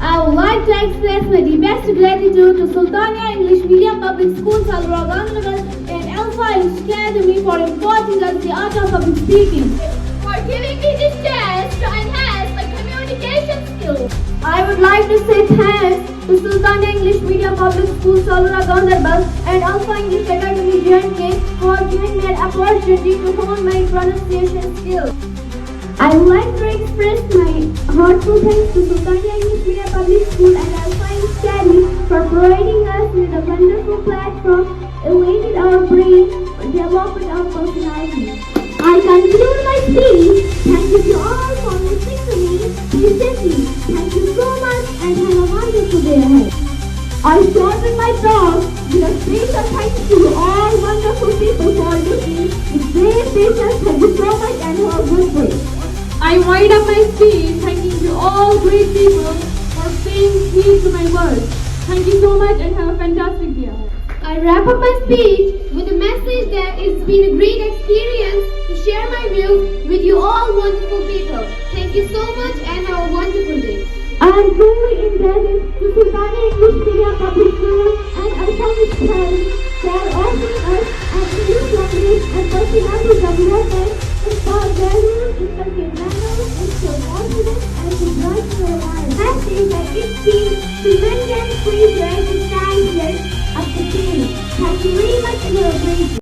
I would like to express my deepest gratitude to Sultania English Medium Public School, Saloora Ganderbal and Alpha Academy for imparting us the art of public speaking. For giving me this chance to enhance my communication skills. I would like to say thanks to Sultania English Medium Public School, Saloora Ganderbal and Alpha English Academy JNK for giving me an opportunity to hone my pronunciation skills. I would like to express my heartfelt thanks to Sultania English Medium Public School and Alpha English Academy for providing us with a wonderful platform, elevated our brain, and developed our personality. I conclude my speech. Thank you to all for listening to me patiently. Thank you so much and have a wonderful day ahead. I shorten my talk with a special thank you to all wonderful people for listening with great patience. Thank you so much and have a good day. I wind up my speech thanking you all great people for paying heed to my words. Thank you so much and have a fantastic day ahead. I wrap up my speech with a message that it's been a great experience to share my views with you all wonderful people. Thank you so much and have a wonderful day. I am truly indebted to Sultania English Medium Public School and Alpha English Academy for offering us an English language and personality development for values, inculcate manners, instill confidence, and to brighten your life. That is that it seems to many and free to stand here at the beginning. Thank you very much and have a great day.